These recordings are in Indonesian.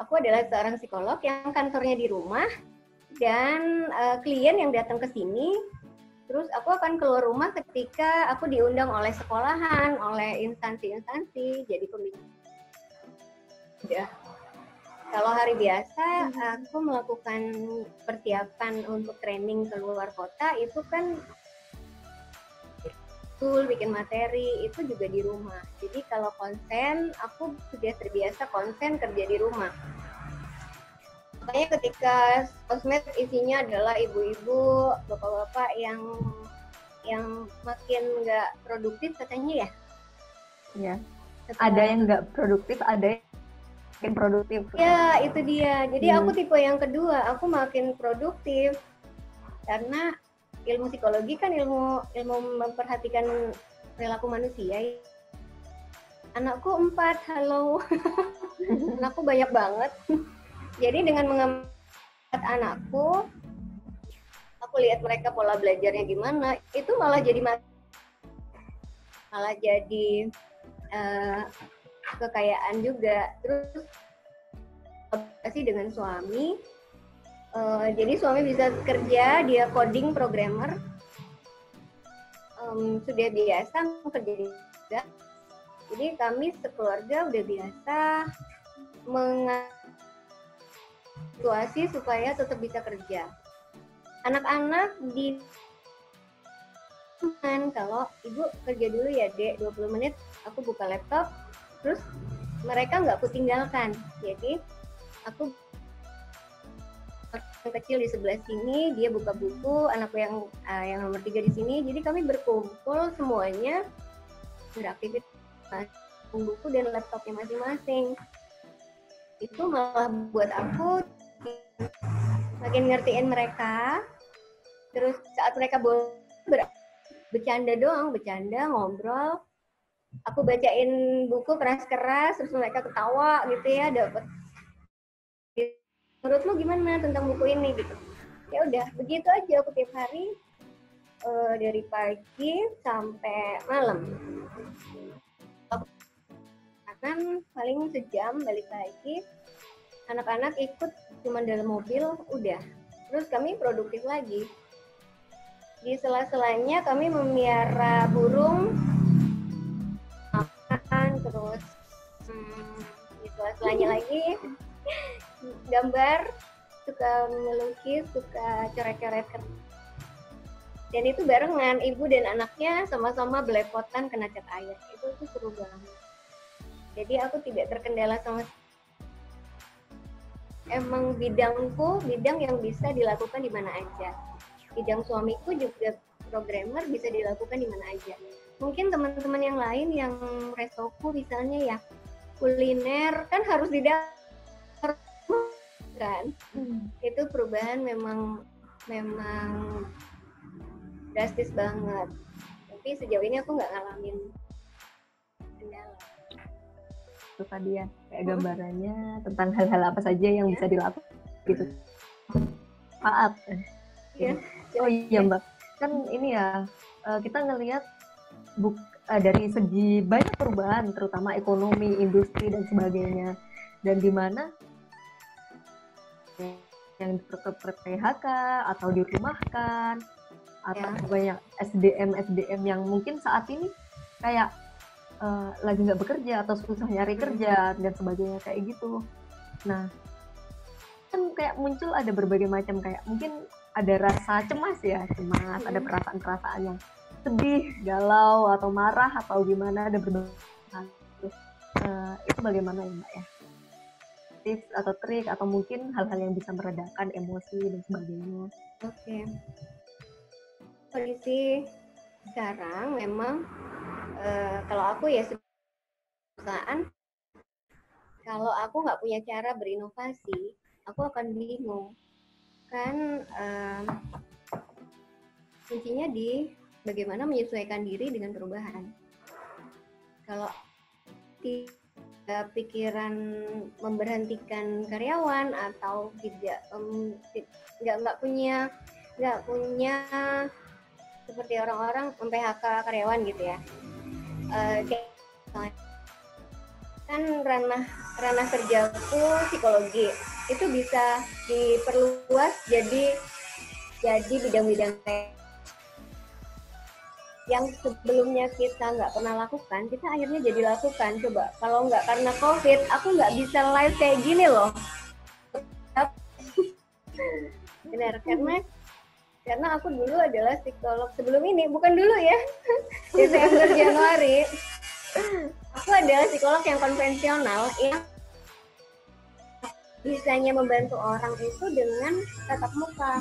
aku adalah seorang psikolog yang kantornya di rumah dan klien yang datang ke sini. Terus aku akan keluar rumah ketika aku diundang oleh sekolahan, oleh instansi-instansi, jadi pembicara. Kalau hari biasa, aku melakukan persiapan untuk training ke luar kota, itu kan bikin materi, itu juga di rumah. Jadi kalau konsen, aku sudah terbiasa konsen kerja di rumah. Makanya ketika sosmed isinya adalah ibu-ibu, bapak-bapak yang makin nggak produktif katanya ya. Iya. Ada yang nggak produktif, ada yang makin produktif. Ya, itu dia. Jadi aku tipe yang kedua, aku makin produktif karena ilmu psikologi kan ilmu memperhatikan perilaku manusia. Anakku 4, halo. Anakku banyak banget. Jadi dengan mengamati anakku, aku lihat mereka pola belajarnya gimana, itu malah jadi kekayaan juga. Terus dengan suami, jadi suami bisa kerja, dia coding programmer, sudah biasa kerja juga. Jadi kami sekeluarga udah biasa situasi supaya tetap bisa kerja. Anak-anak di kalau ibu kerja dulu ya dek, 20 menit aku buka laptop, terus mereka nggak aku tinggalkan. Jadi aku yang kecil di sebelah sini, dia buka buku, anakku yang nomor 3 di sini, jadi kami berkumpul semuanya beraktivitas buku dan laptopnya masing-masing. Itu malah buat aku makin ngertiin mereka. Terus saat mereka bercanda doang, bercanda, ngobrol, aku bacain buku keras-keras, terus mereka ketawa gitu ya, dapat. Menurut lu gimana tentang buku ini gitu? Ya udah, begitu aja aku tiap hari dari pagi sampai malam. Kan paling sejam balik lagi. Anak-anak ikut cuma dalam mobil, udah. Terus kami produktif lagi. Di sela-selanya kami memelihara burung, makan, terus di sela-selanya lagi gambar, suka melukis, suka coret-coret kertas. Dan itu barengan, ibu dan anaknya sama-sama belepotan kena cat air. Itu seru banget. Jadi aku tidak terkendala sama. Emang bidangku, bidang yang bisa dilakukan di mana aja. Bidang suamiku juga programmer, bisa dilakukan di mana aja. Mungkin teman-teman yang lain yang restoku misalnya ya, kuliner kan harus di dapur kan. Itu perubahan memang drastis banget. Tapi sejauh ini aku nggak ngalamin kendala. Itu tadi ya, kayak gambarannya tentang hal-hal apa saja yang bisa dilakukan gitu. Maaf. Ya, oh iya Mbak, kan ini ya kita ngelihat dari segi banyak perubahan, terutama ekonomi, industri dan sebagainya, dan di mana yang PHK atau dirumahkan atau banyak SDM yang mungkin saat ini kayak lagi nggak bekerja atau susah nyari kerja dan sebagainya kayak gitu. Nah, kan kayak muncul ada berbagai macam, kayak mungkin ada rasa cemas, ada perasaan-perasaan yang sedih, galau atau marah atau gimana, ada berbagai hal. Itu bagaimana ya Mbak ya? Tips atau trik atau mungkin hal-hal yang bisa meredakan emosi dan sebagainya. Oke. Kondisi sekarang memang kalau aku ya perusahaan, kalau aku nggak punya cara berinovasi, aku akan bingung. Kan kuncinya di bagaimana menyesuaikan diri dengan perubahan. Kalau pikiran memberhentikan karyawan atau tidak nggak punya seperti orang-orang PHK karyawan gitu ya, kan ranah ranah kerjaku psikologi, itu bisa diperluas jadi bidang-bidang yang sebelumnya kita nggak pernah lakukan, kita akhirnya jadi lakukan. Coba kalau nggak karena COVID, aku nggak bisa live kayak gini loh. Benar, karena aku dulu adalah psikolog sebelum ini, bukan dulu ya, Desember Januari. Aku adalah psikolog yang konvensional yang bisanya membantu orang itu dengan tatap muka.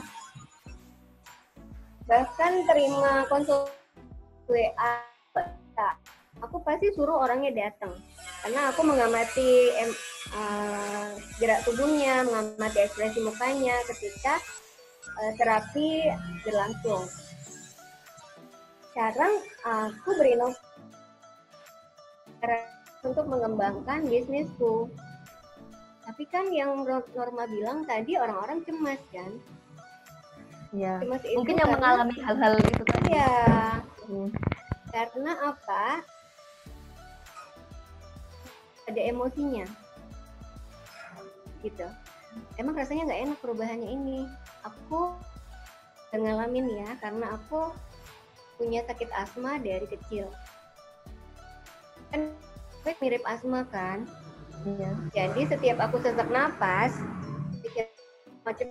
Bahkan terima konsul WA, aku pasti suruh orangnya datang karena aku mengamati gerak tubuhnya, mengamati ekspresi mukanya ketika terapi berlangsung. Sekarang aku berinovasi untuk mengembangkan bisnisku. Tapi kan yang Norma bilang tadi, orang-orang cemas kan? Ya. Mungkin yang mengalami hal-hal itu kan? Iya. Karena apa? Ada emosinya, gitu. Emang rasanya nggak enak perubahannya ini. Aku ngalamin ya, karena aku punya sakit asma dari kecil. Kan mirip asma kan? Iya. Jadi setiap aku sesak napas, pikir macam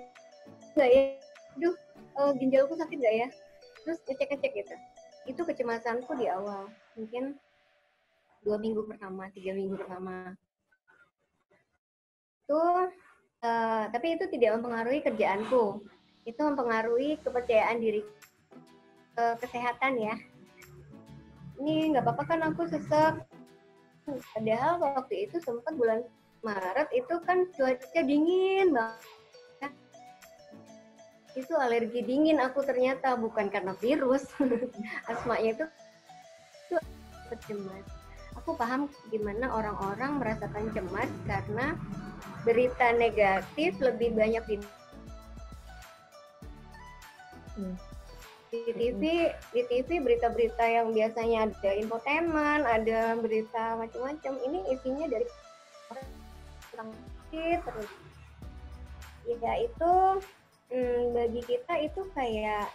nggak ya? Duh, ginjalku sakit nggak ya? Terus ngecek gitu. Itu kecemasanku di awal, mungkin 2 minggu pertama, 3 minggu pertama. Tapi itu tidak mempengaruhi kerjaanku. Itu mempengaruhi kepercayaan diri, kesehatan ya. Ini nggak apa-apa kan aku sesak. Padahal waktu itu sempat bulan Maret itu kan cuaca dingin banget. Itu alergi dingin aku ternyata, bukan karena virus. Asmanya itu cemas. Aku paham gimana orang-orang merasakan cemas karena berita negatif lebih banyak di TV berita-berita yang biasanya ada infotainment, ada berita macam-macam. Ini isinya dari orang terus. Ya itu bagi kita itu kayak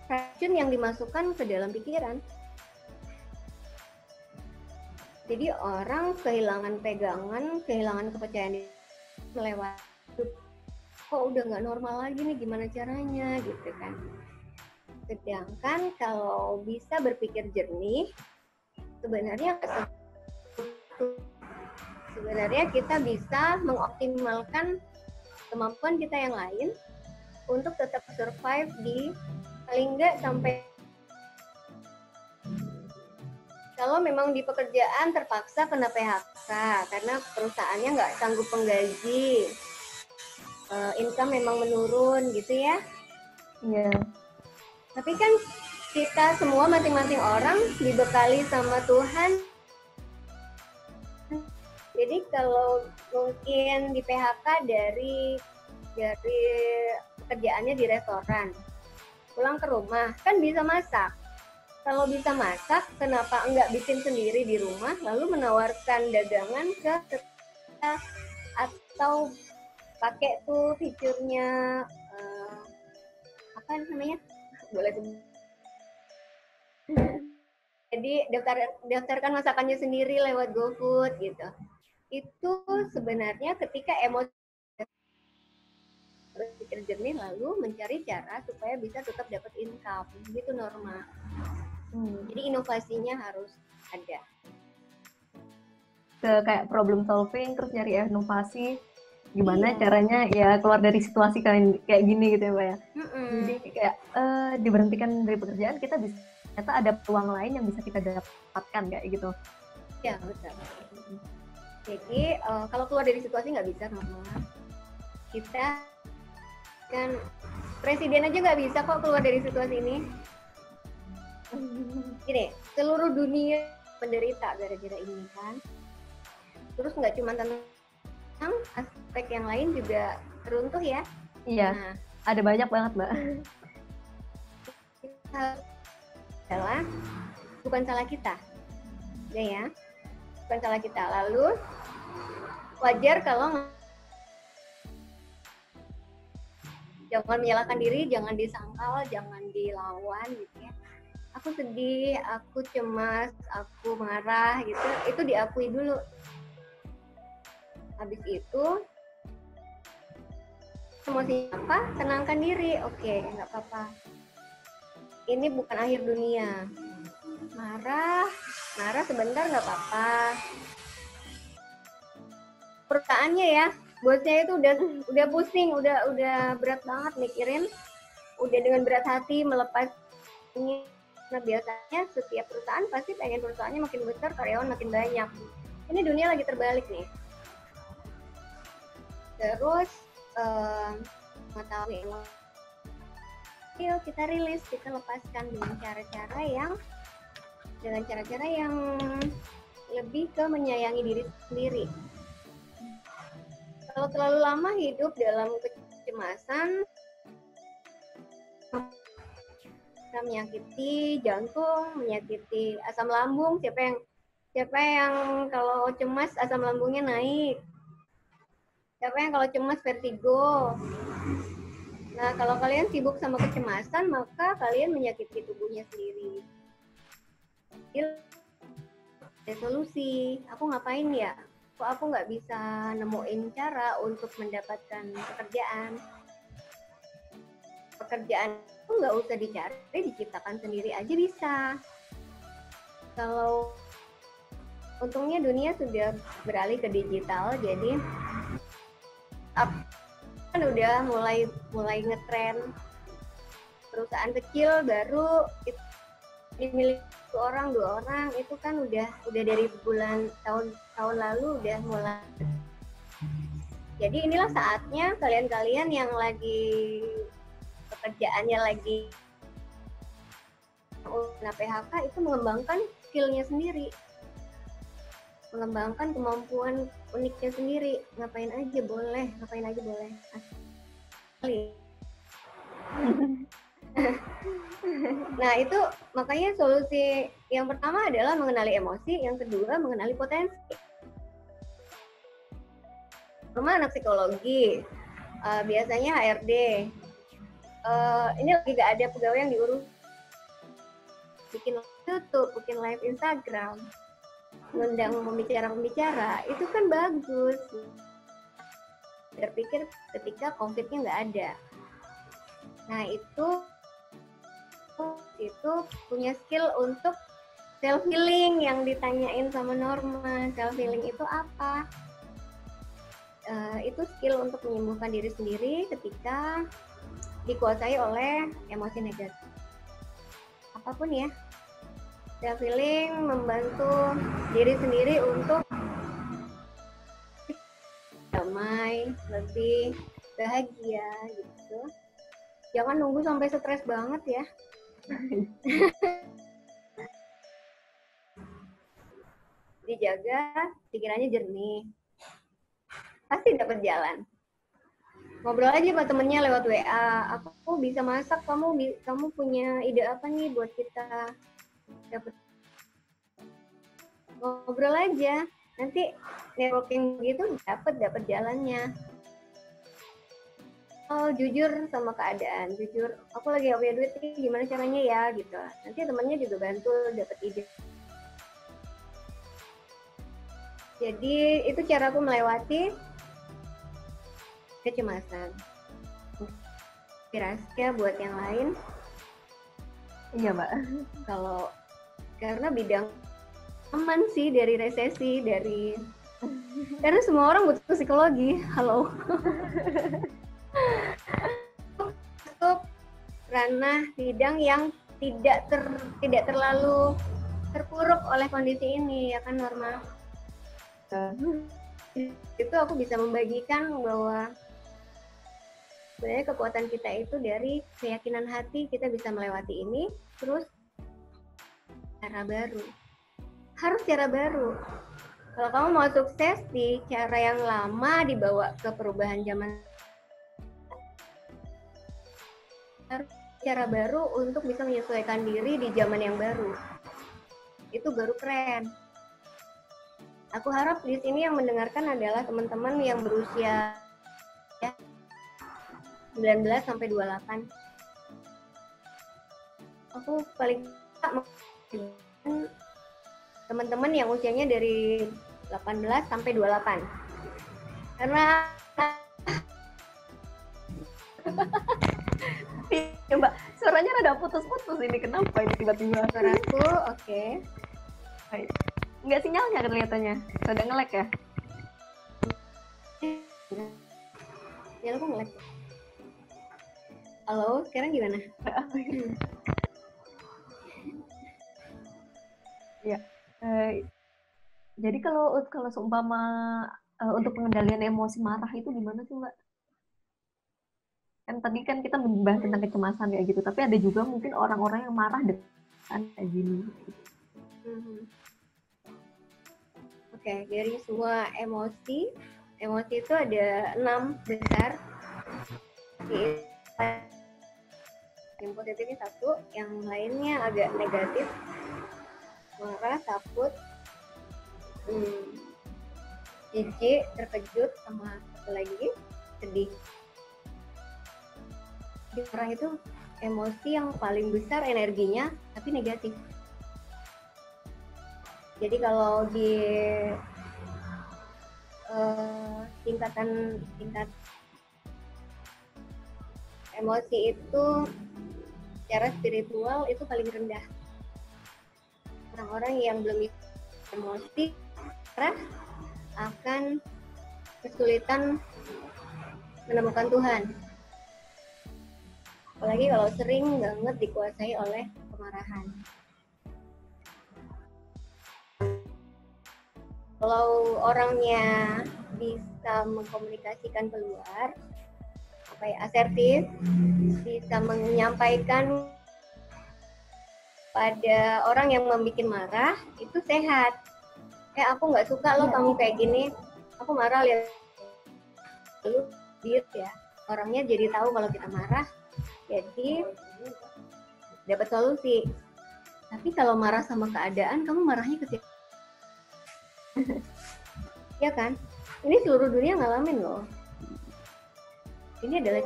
racun yang dimasukkan ke dalam pikiran. Jadi orang kehilangan pegangan, kehilangan kepercayaan diri, melewati, kok udah nggak normal lagi nih, gimana caranya gitu kan. Sedangkan kalau bisa berpikir jernih, sebenarnya kita bisa mengoptimalkan kemampuan kita yang lain untuk tetap survive di paling nggak sampai, kalau memang di pekerjaan terpaksa kena PHK karena perusahaannya nggak sanggup menggaji, income memang menurun gitu ya. Iya. Tapi kan kita semua masing-masing orang dibekali sama Tuhan. Jadi kalau mungkin di PHK dari pekerjaannya di restoran, pulang ke rumah kan bisa masak. Kalau bisa masak, kenapa enggak bikin sendiri di rumah, lalu menawarkan dagangan ke kita, atau pakai tuh fiturnya apa namanya? Boleh sebut. Jadi daftarkan masakannya sendiri lewat GoFood gitu. Itu sebenarnya ketika emosi berpikir jernih lalu mencari cara supaya bisa tetap dapat income, gitu Norma. Jadi inovasinya harus ada. Kayak problem solving, terus nyari inovasi, gimana caranya ya keluar dari situasi kayak gini gitu ya Mbak ya. Jadi kayak diberhentikan dari pekerjaan, kita bisa ternyata ada peluang lain yang bisa kita dapatkan kayak gitu. Ya betul. Jadi kalau keluar dari situasi nggak bisa Norma. Kita kan presiden aja nggak bisa kok keluar dari situasi ini. Gini, seluruh dunia menderita gara-gara ini kan. Terus nggak cuma tentang aspek yang lain juga runtuh ya. Iya, ada banyak banget Mbak. Adalah bukan salah kita. udah ya, bukan salah kita. Lalu wajar kalau jangan menyalahkan diri, jangan disangkal, jangan dilawan gitu ya. Aku sedih, aku cemas, aku marah gitu, itu diakui dulu. Habis itu emosi apa? Tenangkan diri. Oke, nggak apa-apa. Ini bukan akhir dunia. Marah sebentar nggak apa-apa. Perusahaannya ya, bosnya itu udah pusing, udah berat banget mikirin, udah dengan berat hati melepas ini. Nah biasanya setiap perusahaan pasti pengen perusahaannya makin besar, karyawan makin banyak. Ini dunia lagi terbalik nih. Terus mengetahui yuk kita rilis, kita lepaskan dengan cara-cara yang lebih ke menyayangi diri sendiri. Kalau terlalu lama hidup dalam kecemasan, bisa menyakiti jantung, menyakiti asam lambung. Siapa yang kalau cemas asam lambungnya naik? Siapa yang kalau cemas vertigo? Nah, kalau kalian sibuk sama kecemasan, maka kalian menyakiti tubuhnya sendiri. Ada solusi. Aku ngapain ya? Kok aku nggak bisa nemuin cara untuk mendapatkan pekerjaan? Pekerjaan itu nggak usah dicari, diciptakan sendiri aja bisa. Kalau untungnya dunia sudah beralih ke digital, jadi kan udah mulai ngetren. Perusahaan kecil baru dimiliki 1 orang 2 orang itu kan udah dari tahun lalu udah mulai. Jadi inilah saatnya kalian yang lagi pekerjaannya lagi kena PHK itu mengembangkan skillnya sendiri, mengembangkan kemampuan uniknya sendiri. Ngapain aja boleh. Nah itu makanya solusi yang pertama adalah mengenali emosi, yang kedua mengenali potensi. Rumah anak psikologi, biasanya HRD, ini lagi gak ada pegawai yang diurus, bikin YouTube, bikin live Instagram, ngundang pembicara, itu kan bagus. Berpikir ketika COVID-nya nggak ada. Nah itu punya skill untuk self healing yang ditanyain sama Norma. Self healing itu apa? Itu skill untuk menyembuhkan diri sendiri ketika dikuasai oleh emosi negatif. Apapun ya. Self healing membantu diri sendiri untuk damai, lebih bahagia gitu. Jangan nunggu sampai stres banget ya. Dijaga pikirannya jernih, pasti dapat jalan. Ngobrol aja sama temennya lewat WA, aku bisa masak, kamu punya ide apa nih buat kita dapat. Ngobrol aja, nanti networking gitu dapat jalannya. Oh, jujur sama keadaan, jujur aku lagi gak punya duit nih, gimana caranya ya gitu. Nanti temennya juga bantu dapat ide. Jadi itu cara aku melewati kecemasan. Kira-kira buat yang lain? Iya Mbak. Kalau karena bidang aman sih dari resesi, karena semua orang butuh psikologi. Halo. Untuk ranah bidang yang tidak terlalu terpuruk oleh kondisi ini, ya kan Norma? Itu aku bisa membagikan bahwa sebenarnya kekuatan kita itu dari keyakinan hati kita bisa melewati ini, terus cara baru. Harus cara baru. Kalau kamu mau sukses di cara yang lama dibawa ke perubahan zaman, harus cara baru untuk bisa menyesuaikan diri di zaman yang baru. Itu baru keren. Aku harap di sini yang mendengarkan adalah teman-teman yang berusia 19 sampai 28. Aku paling teman-teman yang usianya dari 18 sampai 28. Karena Mbak, suaranya rada putus-putus ini, kenapa ini tiba-tiba? suaraku oke. Nggak sinyalnya kelihatannya, rada nge-lag ya? Ya aku nge-lag. Halo, sekarang gimana? Ya, jadi kalau seumpama untuk pengendalian emosi marah itu gimana sih Mbak? Kan tadi kan kita membahas tentang kecemasan ya gitu, tapi ada juga mungkin orang-orang yang marah dengan kayak gini. Oke, dari semua emosi itu ada 6 besar. Yang positifnya 1, yang lainnya agak negatif. Marah, takut, jijik, terkejut, sama satu lagi sedih. Marah itu emosi yang paling besar energinya, tapi negatif. Jadi kalau di tingkat emosi itu secara spiritual itu paling rendah. Orang-orang yang belum emosi marah akan kesulitan menemukan Tuhan. Apalagi kalau sering banget dikuasai oleh kemarahan. Kalau orangnya bisa mengkomunikasikan keluar, asertif, bisa menyampaikan pada orang yang membuat marah, itu sehat. Aku nggak suka lo kamu kayak gini, aku marah lihat lu diet ya. Orangnya jadi tahu kalau kita marah, jadi dapat solusi. Tapi kalau marah sama keadaan, kamu marahnya ke siapa? Ya kan? Ini seluruh dunia ngalamin loh. Ini adalah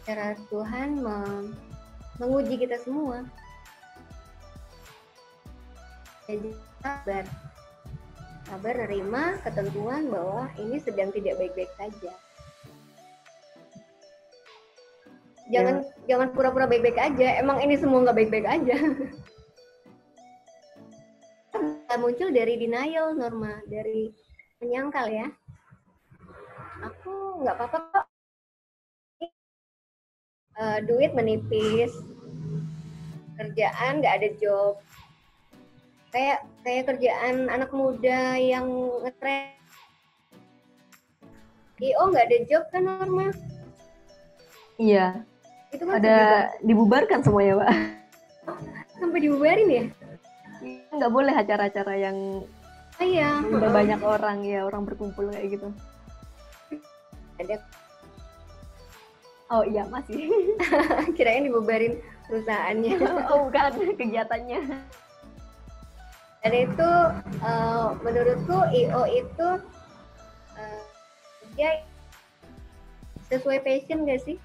cara Tuhan menguji kita semua. Jadi sabar nerima ketentuan bahwa ini sedang tidak baik-baik saja. Jangan pura-pura baik-baik aja. Emang ini semua nggak baik-baik aja. Muncul dari denial, Norma, dari menyangkal ya. Aku nggak apa-apa kok. Duit menipis, kerjaan nggak ada job. Kayak kerjaan anak muda yang ngetrend. IO nggak ada job kan, Norma? Iya. Itu kan ada dibubarkan semuanya, Pak. Sampai dibubarin ya? Nggak boleh acara-acara yang udah banyak orang berkumpul kayak gitu. Ada. Oh iya, masih. Kirain dibubarin perusahaannya. Oh bukan, kegiatannya. Dan itu menurutku IO itu dia sesuai passion gak sih?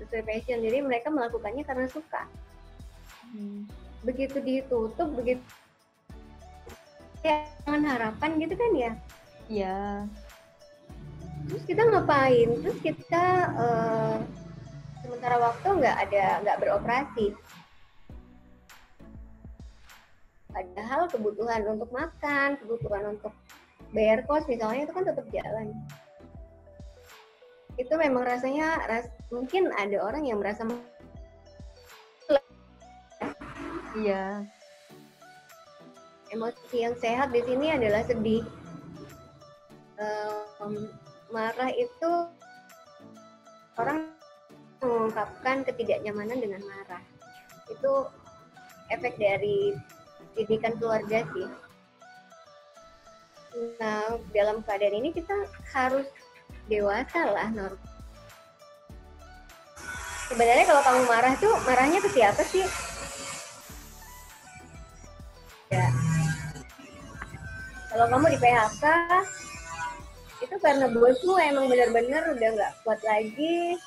Sesuai passion. Jadi mereka melakukannya karena suka. Begitu ditutup, begitu jangan harapan gitu kan ya? Iya. Terus kita ngapain? Terus kita sementara waktu nggak beroperasi. Padahal kebutuhan untuk makan, kebutuhan untuk bayar kos misalnya itu kan tetap jalan. Itu memang rasanya mungkin ada orang yang merasa iya. Emosi yang sehat di sini adalah sedih. Marah itu orang mengungkapkan ketidaknyamanan dengan marah. Itu efek dari didikan keluarga sih. Nah, dalam keadaan ini kita harus dewasa lah, Nor. Sebenarnya kalau kamu marah tuh, marahnya ke siapa sih? Ya. Kalau kamu di PHK, itu karena bosmu emang benar-benar udah nggak kuat lagi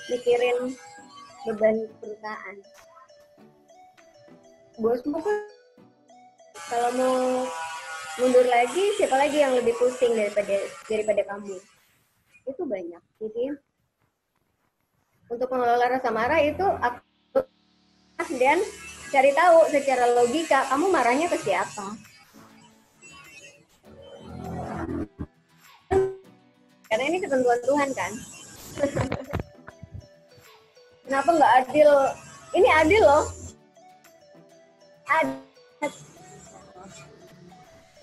mikirin beban perusahaan. Bosmu kan kalau mau mundur lagi, siapa lagi yang lebih pusing daripada kamu? Itu banyak. Jadi untuk mengelola rasa marah itu dan cari tahu secara logika kamu marahnya ke siapa. Karena ini ketentuan Tuhan kan. Kenapa nggak adil? Ini adil loh. Adil.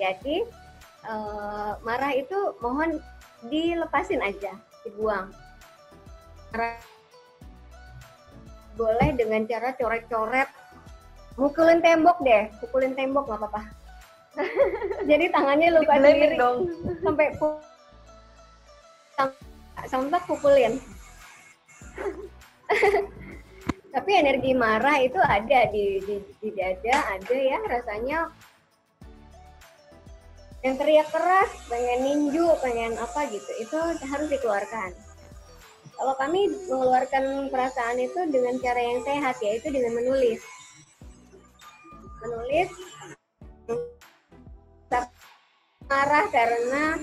Jadi marah itu mohon dilepasin aja, dibuang. Marah boleh dengan cara coret-coret, mukulin tembok deh, pukulin tembok nggak apa-apa. Jadi tangannya luka sendiri dong, sampai pukulin. Tapi energi marah itu ada di dada, ada ya rasanya yang teriak keras, pengen ninju, pengen apa gitu, itu harus dikeluarkan. Kalau kami mengeluarkan perasaan itu dengan cara yang sehat, yaitu dengan menulis. Menulis marah karena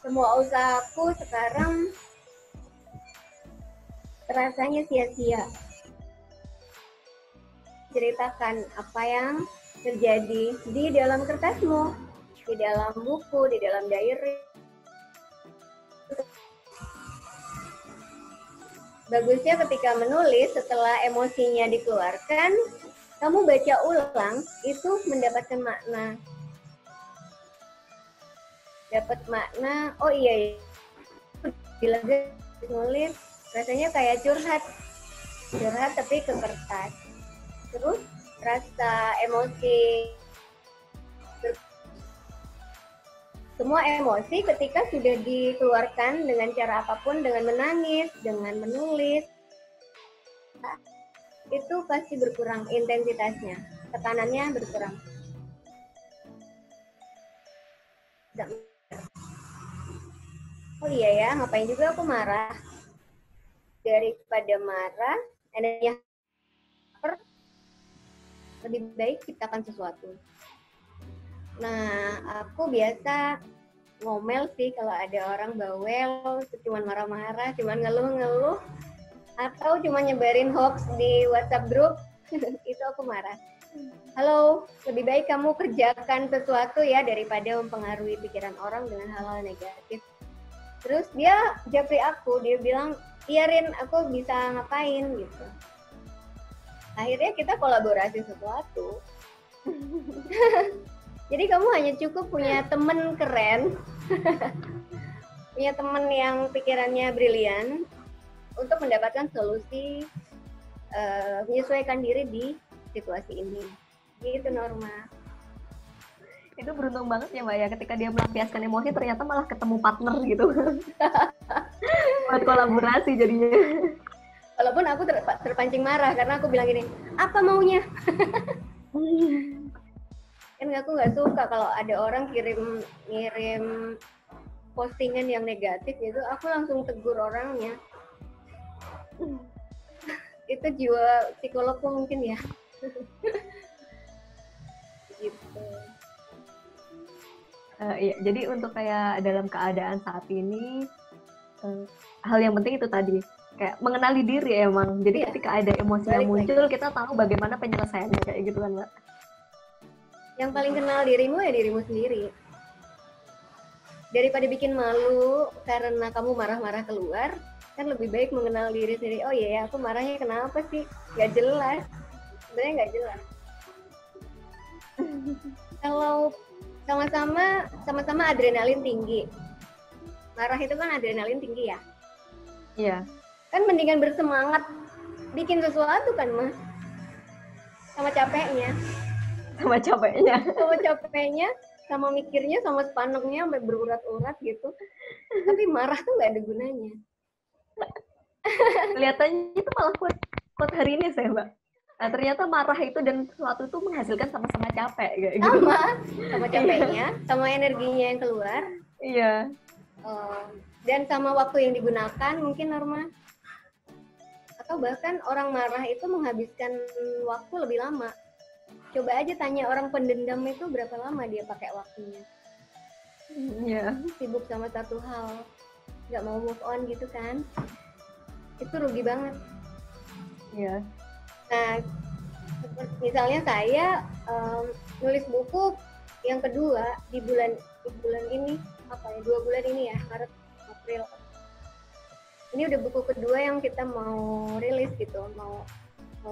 semua usahaku sekarang rasanya sia-sia. Ceritakan apa yang terjadi di dalam kertasmu, di dalam buku, di dalam diary. Bagusnya ketika menulis, setelah emosinya dikeluarkan, kamu baca ulang, itu mendapatkan makna. Dapat makna, oh iya, bila nulis, rasanya kayak curhat tapi ke kertas. Terus rasa emosi, semua emosi ketika sudah dikeluarkan dengan cara apapun, dengan menangis, dengan menulis, itu pasti berkurang intensitasnya, tekanannya berkurang. Oh iya ya, ngapain juga aku marah? Daripada marah, energinya lebih baik ciptakan sesuatu. Nah, aku biasa ngomel sih kalau ada orang bawel, cuman marah-marah, cuman ngeluh-ngeluh, atau cuma nyebarin hoax di WhatsApp group, itu aku marah. Halo, lebih baik kamu kerjakan sesuatu ya daripada mempengaruhi pikiran orang dengan hal-hal negatif. Terus dia japri aku, dia bilang, iya Rin, aku bisa ngapain gitu. Akhirnya kita kolaborasi sesuatu. Jadi kamu hanya cukup punya temen keren, punya temen yang pikirannya brilian untuk mendapatkan solusi menyesuaikan diri di situasi ini. Gitu Norma. Itu beruntung banget ya Mbak ya, ketika dia melampiaskan emosi ternyata malah ketemu partner gitu. Buat kolaborasi jadinya. Walaupun aku terpancing marah karena aku bilang gini, apa maunya? Kan aku nggak suka kalau ada orang kirim postingan yang negatif gitu, aku langsung tegur orangnya. Itu jiwa psikologku mungkin ya. Gitu. Iya, jadi untuk kayak dalam keadaan saat ini, hal yang penting itu tadi, kayak mengenali diri emang. Jadi ketika ada emosi yang muncul, kita tahu bagaimana penyelesaiannya kayak gitu kan Mbak. Yang paling kenal dirimu ya dirimu sendiri. Daripada bikin malu karena kamu marah-marah keluar, kan lebih baik mengenal diri sendiri. Oh iya, aku marahnya kenapa sih? Gak jelas. Sebenarnya gak jelas. Kalau sama-sama adrenalin tinggi. Marah itu kan adrenalin tinggi ya? Iya. Kan mendingan bersemangat bikin sesuatu kan, Mas? Sama capeknya. Sama capeknya, sama mikirnya, sama sepanengnya sampai berurat-urat gitu. Tapi marah tuh nggak ada gunanya. Kelihatannya itu malah kuat hari ini saya Mbak. Nah, ternyata marah itu dan sesuatu itu menghasilkan sama-sama capek kayak gitu. Sama capeknya, sama energinya yang keluar. Iya. Dan sama waktu yang digunakan mungkin Norma. Atau bahkan orang marah itu menghabiskan waktu lebih lama. Coba aja tanya orang pendendam itu berapa lama dia pakai waktunya. Iya. Sibuk sama satu hal, nggak mau move on gitu kan. Itu rugi banget. Iya. Nah, misalnya saya nulis buku yang kedua di bulan ini, 2 bulan ini ya, Maret, April. Ini udah buku kedua yang kita mau rilis gitu, mau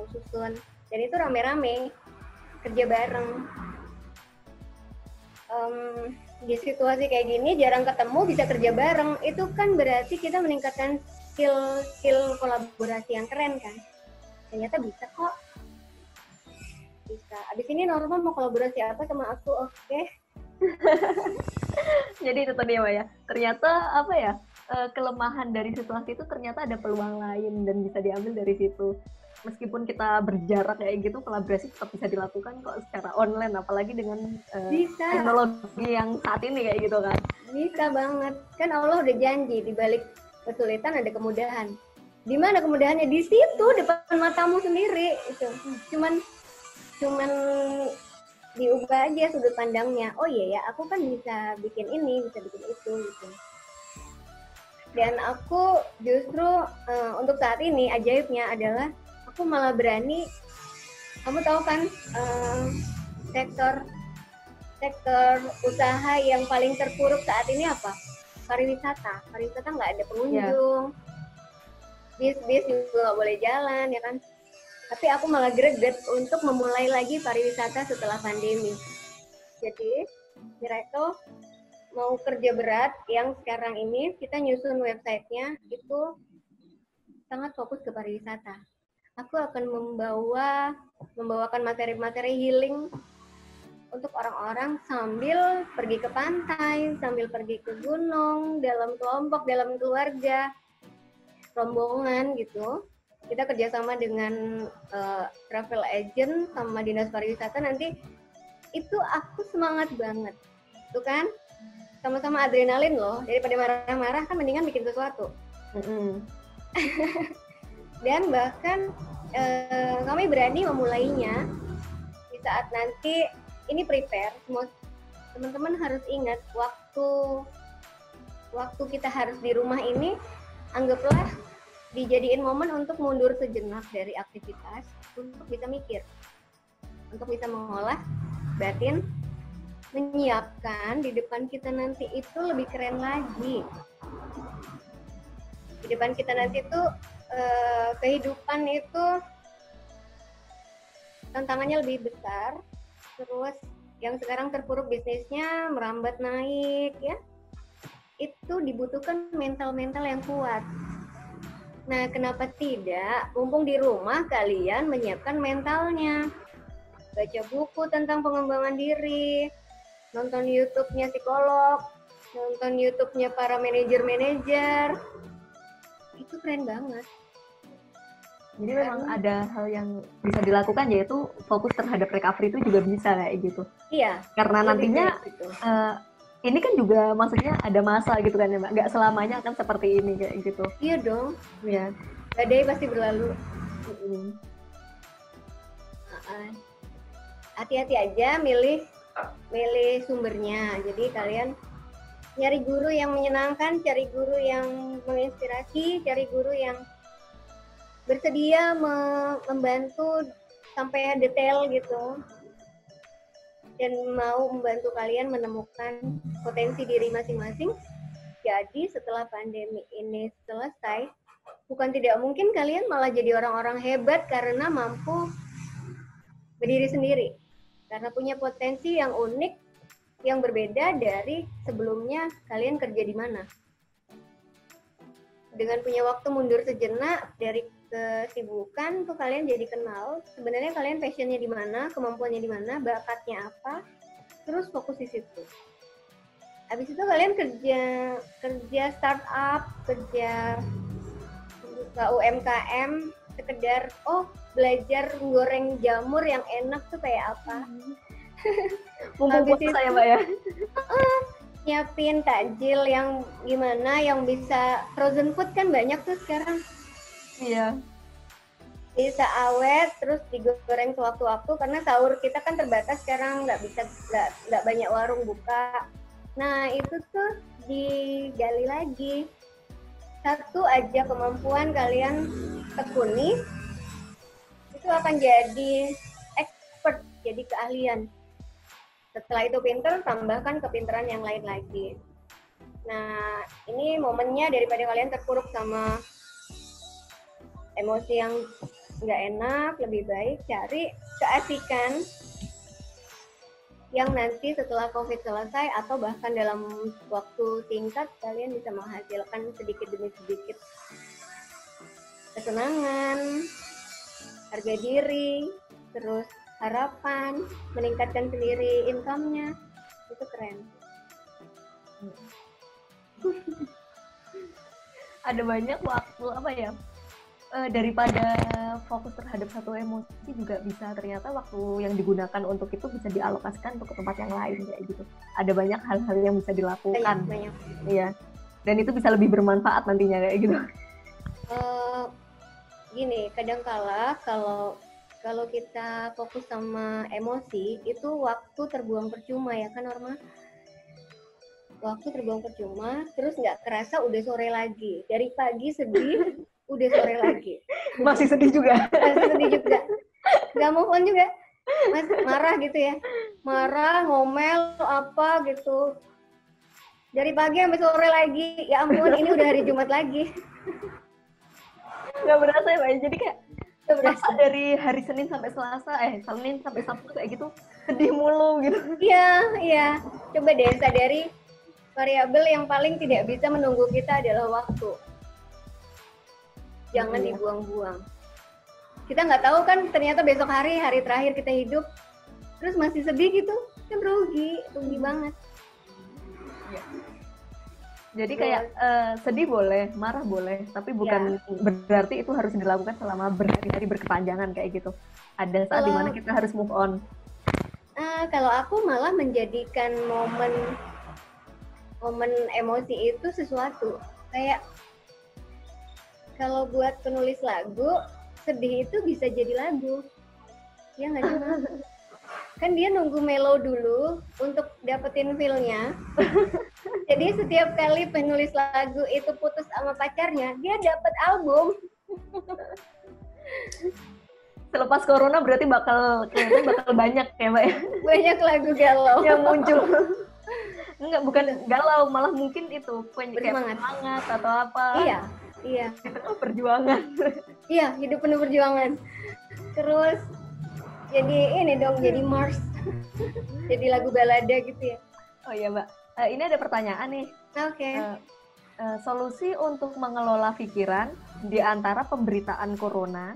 susun. Dan itu rame-rame, kerja bareng. Di situasi kayak gini jarang ketemu, bisa kerja bareng. Itu kan berarti kita meningkatkan skill kolaborasi yang keren kan. Ternyata bisa kok. Bisa. Abis ini Norma mau kolaborasi apa sama aku? Oke. Jadi itu tadi ya, ternyata apa ya, kelemahan dari situasi itu ternyata ada peluang lain dan bisa diambil dari situ. Meskipun kita berjarak kayak gitu, kolaborasi tetap bisa dilakukan kok secara online, apalagi dengan teknologi yang saat ini kayak gitu kan. Bisa banget. Kan Allah udah janji di balik kesulitan ada kemudahan. Di mana kemudahannya? Di situ depan matamu sendiri itu. Cuman diubah aja sudut pandangnya. Oh iya ya, aku kan bisa bikin ini, bisa bikin itu gitu. Dan aku justru untuk saat ini ajaibnya adalah aku malah berani. Kamu tahu kan sektor usaha yang paling terpuruk saat ini apa? Pariwisata. Pariwisata nggak ada pengunjung. Bis juga nggak boleh jalan ya kan. Tapi aku malah greget untuk memulai lagi pariwisata setelah pandemi. Jadi, Miracle mau kerja berat yang sekarang ini kita nyusun websitenya itu sangat fokus ke pariwisata. Aku akan membawakan materi-materi healing untuk orang-orang sambil pergi ke pantai, sambil pergi ke gunung, dalam kelompok, dalam keluarga, rombongan gitu. Kita kerjasama dengan travel agent sama dinas pariwisata nanti itu aku semangat banget, tuh kan? Sama-sama adrenalin loh, daripada marah-marah kan mendingan bikin sesuatu. Dan bahkan kami berani memulainya di saat nanti ini prepare. Semua teman-teman harus ingat waktu kita harus di rumah ini, anggaplah dijadiin momen untuk mundur sejenak dari aktivitas untuk bisa mikir, untuk bisa mengolah batin, menyiapkan di depan kita nanti itu lebih keren lagi. Di depan kita nanti itu kehidupan itu tantangannya lebih besar, terus yang sekarang terpuruk bisnisnya merambat naik ya, itu dibutuhkan mental-mental yang kuat. Nah, kenapa tidak? Mumpung di rumah kalian menyiapkan mentalnya. Baca buku tentang pengembangan diri, nonton YouTube-nya psikolog, nonton YouTube-nya para manajer-manajer. Itu keren banget. Jadi memang ada hal yang bisa dilakukan, yaitu fokus terhadap recovery itu juga bisa kayak gitu. Iya. Karena nantinya gitu. Ini kan juga maksudnya ada masa gitu kan ya Mbak, nggak selamanya akan seperti ini kayak gitu. Iya dong. Ya. Badai pasti berlalu. Hati-hati aja milih sumbernya. Jadi kalian nyari guru yang menyenangkan, cari guru yang menginspirasi, cari guru yang bersedia membantu sampai detail gitu. Dan mau membantu kalian menemukan potensi diri masing-masing. Jadi setelah pandemi ini selesai, bukan tidak mungkin kalian malah jadi orang-orang hebat karena mampu berdiri sendiri. Karena punya potensi yang unik, yang berbeda dari sebelumnya kalian kerja di mana. Dengan punya waktu mundur sejenak dari kesibukan tuh kalian jadi kenal sebenarnya kalian passionnya di mana, kemampuannya di mana, bakatnya apa, terus fokus di situ. Habis itu kalian kerja startup, kerja buka UMKM, sekedar belajar goreng jamur yang enak tuh kayak apa. Mumpung Habis puasa ya itu Mbak ya. nyiapin takjil yang gimana, yang bisa frozen food kan banyak tuh sekarang. Iya. Bisa awet terus digoreng sewaktu-waktu karena sahur kita kan terbatas sekarang, nggak banyak warung buka. Nah itu tuh digali lagi, satu aja kemampuan kalian tekuni itu akan jadi expert, jadi keahlian. Setelah itu pinter, tambahkan kepintaran yang lain lagi. Nah ini momennya daripada kalian terpuruk sama emosi yang nggak enak, lebih baik cari keasikan yang nanti setelah COVID selesai atau bahkan dalam waktu singkat kalian bisa menghasilkan sedikit demi sedikit kesenangan, harga diri, terus harapan, meningkatkan sendiri income-nya. Itu keren. Ada banyak waktu apa ya, daripada fokus terhadap satu emosi juga bisa ternyata waktu yang digunakan untuk itu bisa dialokasikan untuk ke tempat yang lain kayak gitu. Ada banyak hal-hal yang bisa dilakukan. Banyak. Iya. Dan itu bisa lebih bermanfaat nantinya kayak gitu. Gini, kadangkala kalau kita fokus sama emosi itu waktu terbuang percuma ya kan Norma? Waktu terbuang percuma, terus nggak kerasa udah sore lagi. Dari pagi sedih, udah sore lagi. Masih sedih juga. Masih sedih juga. Nggak move on juga. Marah gitu ya. Marah, ngomel, apa gitu. Dari pagi sampai sore lagi. Ya ampun, ini udah hari Jumat lagi. Nggak berasa ya Mbak. Jadi kayak masa dari hari Senin sampai Selasa, Senin sampai Sabtu kayak gitu, sedih mulu gitu. Iya. Coba deh sadari variabel yang paling tidak bisa menunggu kita adalah waktu. Jangan dibuang-buang. Kita nggak tahu kan ternyata besok hari terakhir kita hidup, terus masih sedih gitu, kan rugi banget. Ya. Jadi kayak sedih boleh, marah boleh, tapi bukan berarti itu harus dilakukan selama berhari-hari berkepanjangan kayak gitu. Ada saat dimana kita harus move on. Kalau aku malah menjadikan momen emosi itu sesuatu kayak kalau buat penulis lagu, sedih itu bisa jadi lagu. Ya nggak sih? Kan dia nunggu melo dulu untuk dapetin feel-nya. Jadi setiap kali penulis lagu itu putus sama pacarnya, dia dapet album. Selepas corona berarti bakal banyak ya Mbak ya? Banyak lagu galau yang muncul. Enggak, bukan galau, malah mungkin itu kayak semangat atau apa. Iya. Itu perjuangan. Iya, hidup penuh perjuangan. Terus jadi ini dong, jadi Mars. Jadi lagu balada gitu ya. Oh iya Mbak, ini ada pertanyaan nih. Oke. Solusi untuk mengelola pikiran di antara pemberitaan corona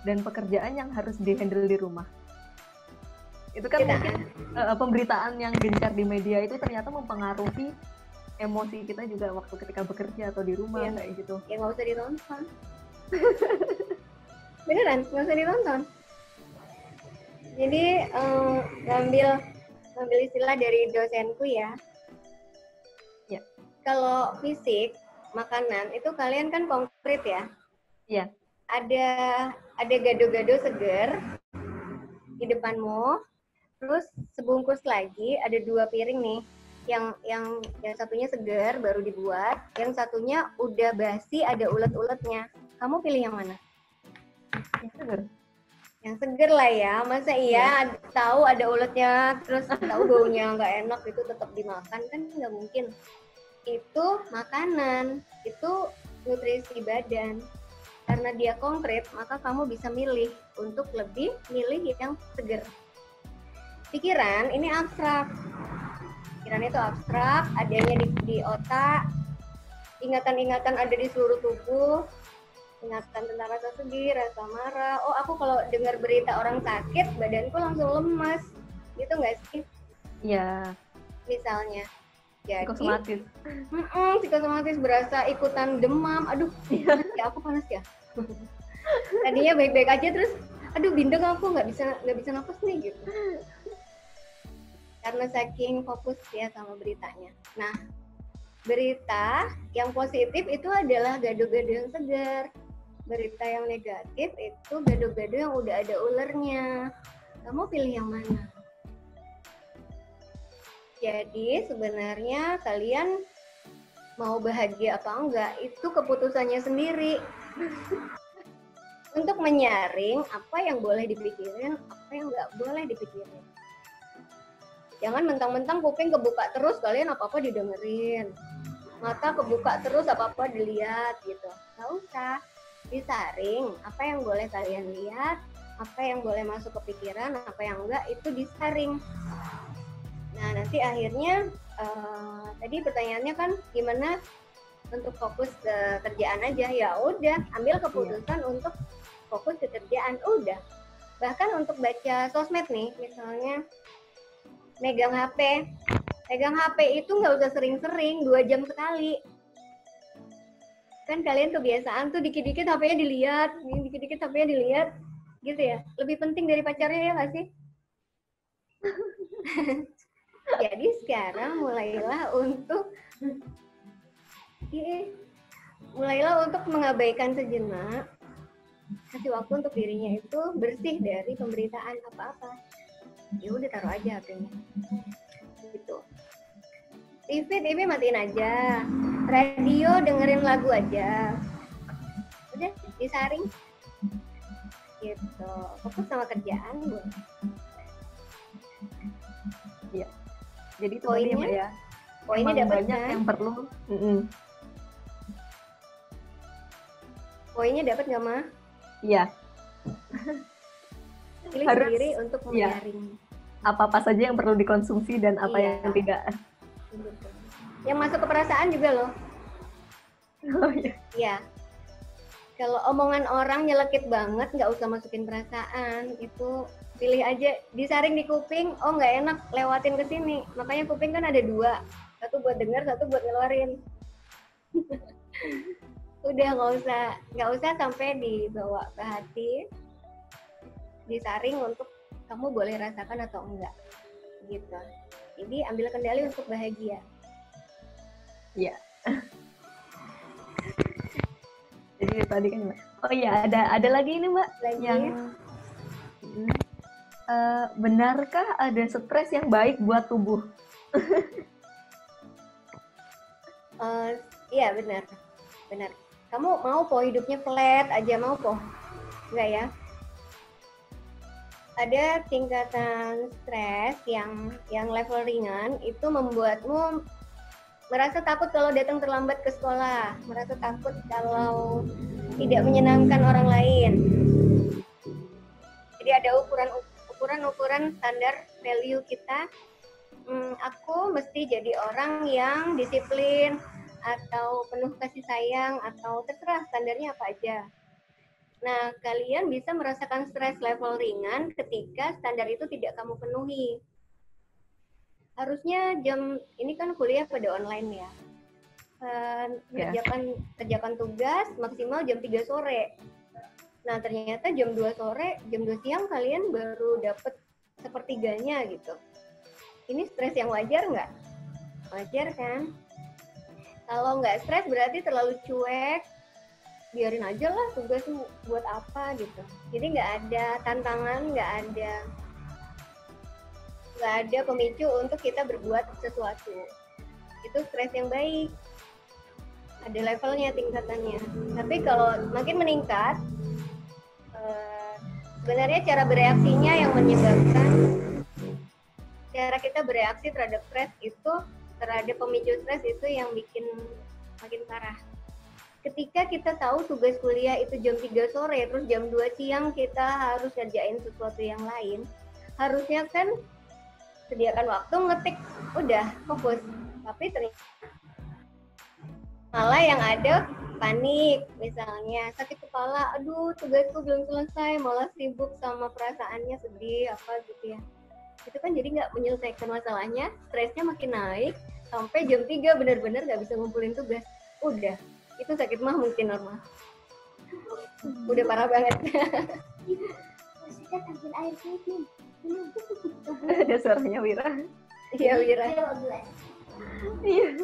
dan pekerjaan yang harus dihandle di rumah. Itu kan mungkin pemberitaan yang gencar di media itu ternyata mempengaruhi emosi kita juga waktu ketika bekerja atau di rumah kayak gitu. Ya nggak usah ditonton. Beneran, nggak usah ditonton. Jadi ngambil istilah dari dosenku ya. Kalau fisik, makanan itu kalian kan konkret ya. Iya. Ada gado-gado seger di depanmu. Terus sebungkus lagi ada 2 piring nih. Yang satunya segar baru dibuat, yang satunya udah basi ada ulet-uletnya. Kamu pilih yang mana? Yang segar. Yang seger lah ya, masa iya tahu ada uletnya terus tahu baunya nggak enak itu tetap dimakan, kan nggak mungkin. Itu makanan, itu nutrisi badan. Karena dia konkret, maka kamu bisa milih untuk lebih milih yang seger. Pikiran ini abstrak. Pikiran itu abstrak, adanya di otak. Ingatan-ingatan ada di seluruh tubuh. Ingatan tentang rasa sedih, rasa marah. Oh, aku kalau dengar berita orang sakit, badanku langsung lemas. Gitu nggak sih? Iya. Misalnya. Jadi, psikosomatis berasa ikutan demam. Aduh, ya aku panas ya. Tadinya baik-baik aja terus, aduh bindeng aku nggak bisa nafas nih gitu. Karena saking fokus ya sama beritanya. Nah, berita yang positif itu adalah gado-gado yang segar. Berita yang negatif itu gado-gado yang udah ada ulernya. Kamu pilih yang mana? Jadi sebenarnya kalian mau bahagia apa enggak, itu keputusannya sendiri. Untuk menyaring apa yang boleh dipikirin, apa yang nggak boleh dipikirin. Jangan mentang-mentang kuping kebuka terus, kalian apa-apa didengerin. Mata kebuka terus, apa-apa dilihat gitu. Nggak usah. Disaring, apa yang boleh kalian lihat, apa yang boleh masuk ke pikiran, apa yang enggak, itu disaring. Nah, nanti akhirnya, tadi pertanyaannya kan gimana untuk fokus ke kerjaan aja. Ya udah, ambil keputusan untuk fokus ke kerjaan, udah. Bahkan untuk baca sosmed nih, misalnya megang HP itu nggak usah sering-sering, 2 jam sekali. Kan kalian kebiasaan tuh dikit-dikit HP-nya dilihat, dikit-dikit HP-nya dilihat, gitu ya. Lebih penting dari pacarnya ya nggak sih? Jadi sekarang mulailah untuk mengabaikan sejenak, kasih waktu untuk dirinya itu bersih dari pemberitaan apa-apa. Ya udah taruh aja HP-nya. Gitu. TV matiin aja. Radio dengerin lagu aja. Udah disaring. Gitu. Fokus sama kerjaan, Bu. Iya. Jadi itu poinnya, Mbak ya. Poinnya dapat banyak kan? Yang perlu. Poinnya dapat nggak, Ma? Iya. Pilih sendiri untuk menyaring. Apa-apa saja yang perlu dikonsumsi dan apa yang tidak. Yang masuk ke perasaan juga loh. Oh iya. Iya. Kalau omongan orang nyelekit banget, nggak usah masukin perasaan. Itu pilih aja, disaring di kuping, oh nggak enak, lewatin ke sini. Makanya kuping kan ada 2. Satu buat dengar, satu buat ngeluarin. Udah nggak usah sampai dibawa ke hati. Disaring untuk kamu boleh rasakan atau enggak. Gitu. Jadi ambil kendali untuk bahagia. Iya. Jadi tadi kan Mbak. Oh iya, ada lagi ini Mbak. Lagi yang benarkah ada stres yang baik buat tubuh? Iya benar. Kamu mau po hidupnya flat aja, mau po? Enggak ya? Ada tingkatan stres yang level ringan itu membuatmu merasa takut kalau datang terlambat ke sekolah, merasa takut kalau tidak menyenangkan orang lain. Jadi ada ukuran standar value kita. Aku mesti jadi orang yang disiplin atau penuh kasih sayang atau terserah standarnya apa aja. Nah, kalian bisa merasakan stres level ringan ketika standar itu tidak kamu penuhi. Harusnya ini kan kuliah pada online ya. Kerjakan tugas maksimal jam 3 sore. Nah, ternyata jam 2 sore, jam 2 siang kalian baru dapat sepertiganya gitu. Ini stres yang wajar nggak? Wajar kan? Kalau nggak stres berarti terlalu cuek, biarin aja lah tugas buat apa gitu. Jadi nggak ada tantangan, nggak ada pemicu untuk kita berbuat sesuatu. Itu stres yang baik. Ada levelnya, tingkatannya. Tapi kalau makin meningkat, sebenarnya cara bereaksinya yang menyebabkan cara kita bereaksi terhadap stres itu, terhadap pemicu stres itu yang bikin makin parah. Ketika kita tahu tugas kuliah itu jam 3 sore, terus jam 2 siang kita harus kerjain sesuatu yang lain, harusnya kan sediakan waktu ngetik, udah fokus. Tapi ternyata malah yang ada panik, misalnya sakit kepala, aduh tugasku belum selesai, malah sibuk sama perasaannya, sedih apa gitu ya. Itu kan jadi nggak menyelesaikan masalahnya, stresnya makin naik, sampai jam 3 benar-benar nggak bisa ngumpulin tugas. Udah, itu sakit mah mungkin normal. Udah parah banget. Sudah ambil air minum. Ada suaranya Wira. Iya Wira. Iya.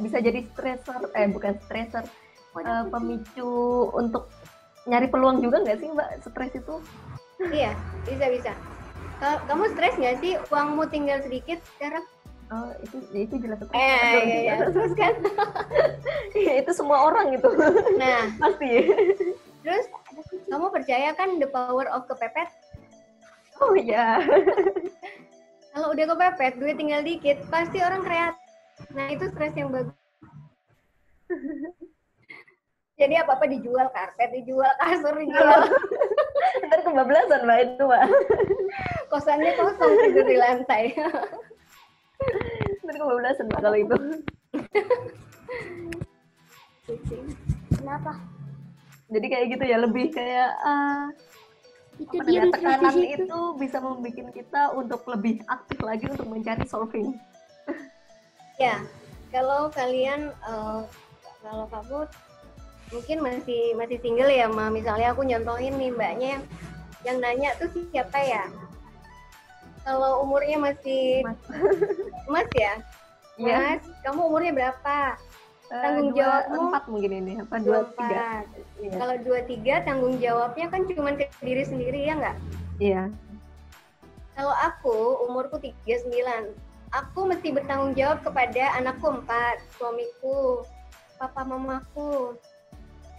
Bisa jadi stressor, bukan stressor, pemicu untuk nyari peluang juga nggak sih Mbak, stres itu? Iya, bisa. Kamu stres nggak sih? Uangmu tinggal sedikit sekarang? Oh, itu jelas stres. Iya, terus kan? Itu semua orang itu. Nah, pasti. Terus, kamu percaya kan the power of kepepet? Oh iya. Kalau udah kepepet, duit tinggal dikit, pasti orang kreatif. Nah, itu stres yang bagus. Jadi apa-apa dijual, karpet dijual, kasur dijual. Ntar kebablasan Mbak itu, Mbak. Kosannya kosong, tidur di lantai. Ntar kebablasan Mbak kalau itu. Kenapa? Jadi kayak gitu ya, lebih kayak itu dia tekanan itu bisa membuat kita untuk lebih aktif lagi untuk mencari solving. Ya, kalau kalian, kalau kamu mungkin masih single ya, Ma. Misalnya aku nyontohin nih mbaknya yang nanya tuh siapa ya? Kalau umurnya masih Mas ya? Mas, kamu umurnya berapa? Tanggung jawabmu 4 mungkin ini, apa 23? Iya. Kalau 23 tanggung jawabnya kan cuma ke diri sendiri ya nggak? Iya. Kalau aku umurku 39, aku mesti bertanggung jawab kepada anakku 4, suamiku, papa mamaku.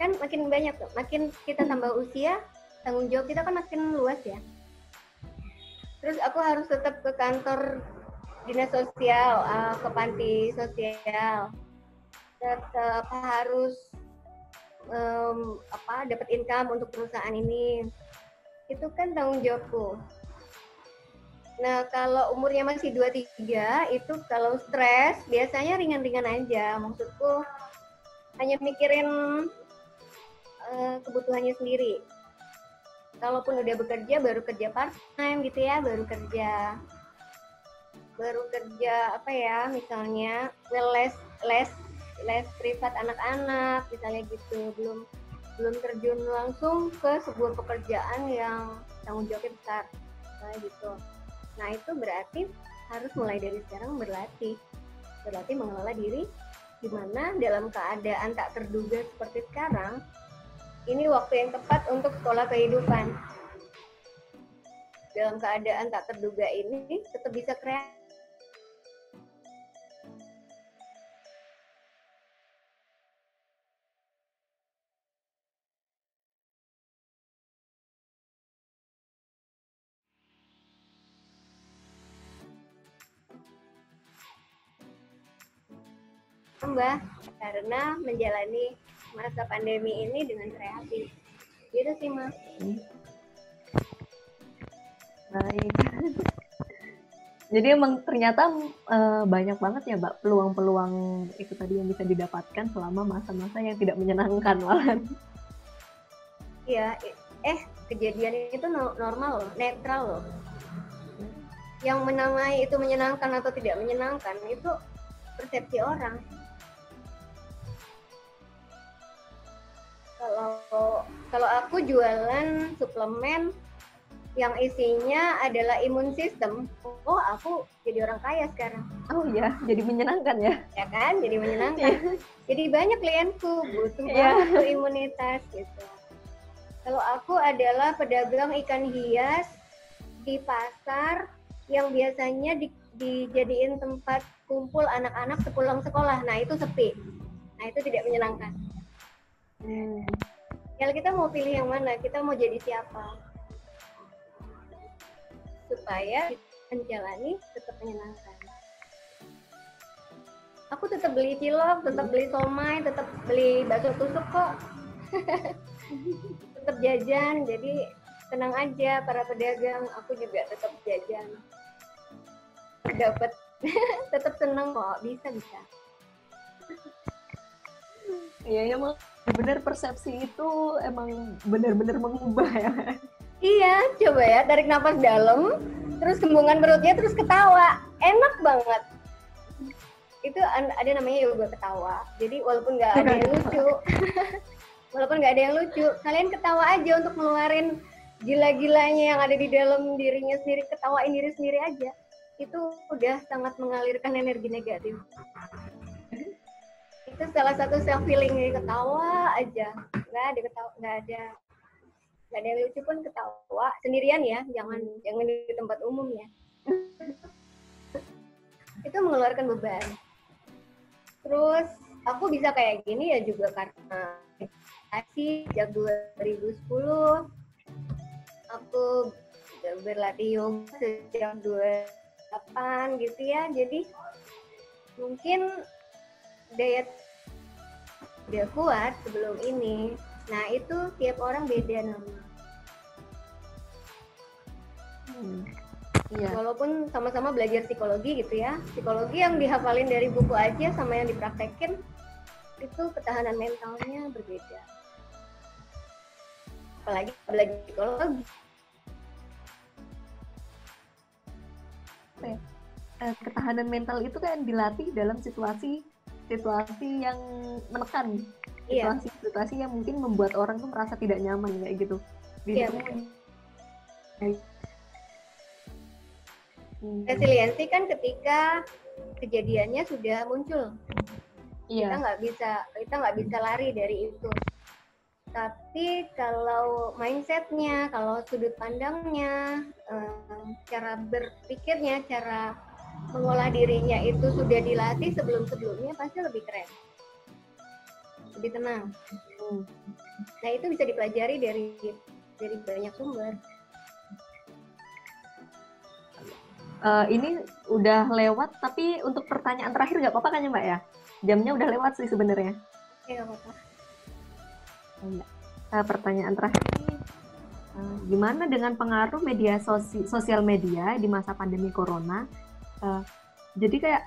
Kan makin banyak tuh, makin kita tambah usia, tanggung jawab kita kan makin luas ya. Terus aku harus tetap ke kantor dinas sosial, ke panti sosial, tetap harus dapat income untuk perusahaan ini. Itu kan tanggung jawabku. Nah, kalau umurnya masih 23, itu kalau stres biasanya ringan-ringan aja. Maksudku hanya mikirin kebutuhannya sendiri. Kalaupun udah bekerja, baru kerja part time gitu ya, baru kerja apa ya, misalnya les privat anak-anak misalnya gitu, belum terjun langsung ke sebuah pekerjaan yang tanggung jawabnya besar gitu. Nah, itu berarti harus mulai dari sekarang berlatih mengelola diri, di mana dalam keadaan tak terduga seperti sekarang, ini waktu yang tepat untuk sekolah kehidupan. Dalam keadaan tak terduga ini, tetap bisa kreatif. Mbak, karena menjalani masa pandemi ini dengan kreatif. Gitu sih, Mas. Baik. Jadi emang ternyata banyak banget ya, Mbak, peluang-peluang itu tadi yang bisa didapatkan selama masa-masa yang tidak menyenangkan malahan. Iya, kejadian itu normal loh, netral loh. Yang menamai itu menyenangkan atau tidak menyenangkan itu persepsi orang. Kalau aku jualan suplemen yang isinya adalah imun sistem, oh aku jadi orang kaya sekarang. Oh iya, jadi menyenangkan ya? Ya kan, jadi menyenangkan. Jadi banyak klienku butuh banget imunitas gitu. Kalau aku adalah pedagang ikan hias di pasar yang biasanya dijadiin tempat kumpul anak-anak sepulang sekolah. Nah, itu sepi. Nah, itu tidak menyenangkan. Kalau kita mau pilih yang mana, kita mau jadi siapa, supaya menjalani tetap menyenangkan. Aku tetap beli cilok, tetap beli somai, tetap beli bakso tusuk kok. Tetap jajan, jadi tenang aja para pedagang, aku juga tetap jajan. Dapat tetap seneng kok, bisa. Iya, emang benar persepsi itu emang benar-benar mengubah ya. Iya, coba ya, tarik nafas dalam, terus kembungan perutnya, terus ketawa. Enak banget. itu ada namanya yoga ketawa. Jadi walaupun nggak ada yang lucu, kalian ketawa aja untuk ngeluarin gila-gilanya yang ada di dalam dirinya sendiri, ketawain diri sendiri aja. Itu udah sangat mengalirkan energi negatif. Itu salah satu self healing, ketawa aja, nggak ada yang lucu pun ketawa sendirian ya, jangan di tempat umum ya. Itu mengeluarkan beban. Terus aku bisa kayak gini ya juga karena sejak 2010 aku berlatih yoga sejak 2008 gitu ya. Jadi mungkin daya udah kuat sebelum ini. Nah itu tiap orang beda namanya. Iya. Walaupun sama-sama belajar psikologi gitu ya, psikologi yang dihafalin dari buku aja sama yang dipraktekin itu ketahanan mentalnya berbeda. Apalagi belajar psikologi. Ketahanan mental itu kan dilatih dalam situasi yang menekan, situasi yang mungkin membuat orang tuh merasa tidak nyaman kayak gitu. Iya. Resiliensi kan ketika kejadiannya sudah muncul. Iya. Kita nggak bisa lari dari itu. Tapi kalau mindsetnya, kalau sudut pandangnya, cara berpikirnya, cara mengolah dirinya itu sudah dilatih sebelumnya pasti lebih keren, lebih tenang. Nah itu bisa dipelajari dari banyak sumber. Ini udah lewat, tapi untuk pertanyaan terakhir nggak apa-apa kan ya Mbak ya? Jamnya udah lewat sih sebenarnya. Iya, nggak apa-apa. Pertanyaan terakhir ini, gimana dengan pengaruh media sosial media di masa pandemi corona? Jadi kayak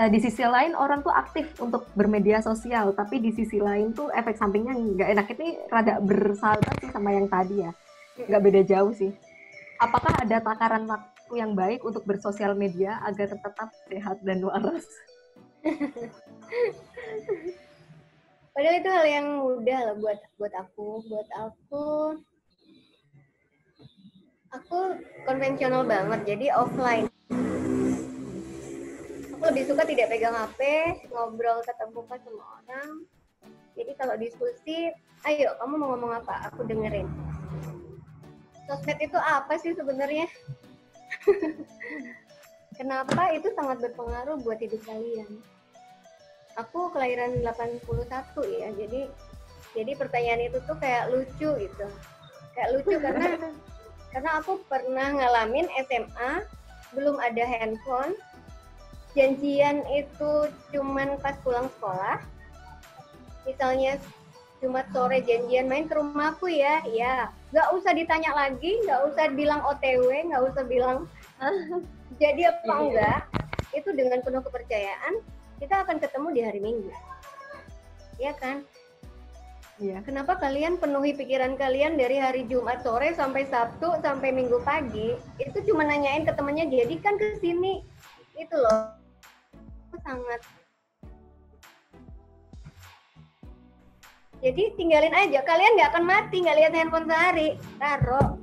di sisi lain orang tuh aktif untuk bermedia sosial, tapi di sisi lain tuh efek sampingnya nggak enak. Ini rada bersahabat sih sama yang tadi ya, nggak beda jauh sih. Apakah ada takaran waktu yang baik untuk bersosial media agar tetap sehat dan waras? Padahal itu hal yang mudah lah buat aku. Aku konvensional banget, jadi offline. Aku lebih suka tidak pegang HP, ngobrol tatap muka sama orang. Jadi kalau diskusi, ayo kamu mau ngomong apa? Aku dengerin. Sosmed itu apa sih sebenarnya? Kenapa itu sangat berpengaruh buat hidup kalian? Aku kelahiran 81 ya, jadi pertanyaan itu tuh kayak lucu gitu. Kayak lucu karena aku pernah ngalamin SMA, belum ada handphone, janjian itu cuman pas pulang sekolah. Misalnya Jumat sore janjian main ke rumahku ya, nggak usah ditanya lagi, nggak usah bilang OTW, nggak usah bilang jadi apa enggak, itu dengan penuh kepercayaan kita akan ketemu di hari Minggu, ya kan? Iya. Kenapa kalian penuhi pikiran kalian dari hari Jumat sore sampai Sabtu sampai Minggu pagi itu cuma nanyain ke temennya, jadi kan ke sini, itu loh sangat. Jadi tinggalin aja, kalian nggak akan mati nggak lihat handphone sehari, taruh.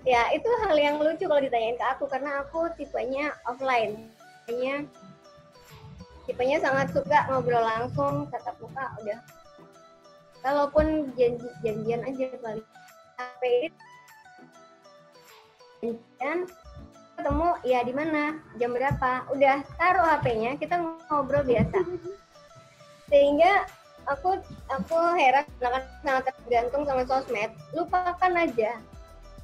Ya itu hal yang lucu kalau ditanyain ke aku karena aku tipenya offline, tipenya sangat suka ngobrol langsung, tatap muka udah. Kalaupun janjian aja paling HP janjian ketemu ya di mana, jam berapa, udah taruh HP-nya, kita ngobrol biasa. Sehingga aku heran karena sangat tergantung sama sosmed, lupakan aja.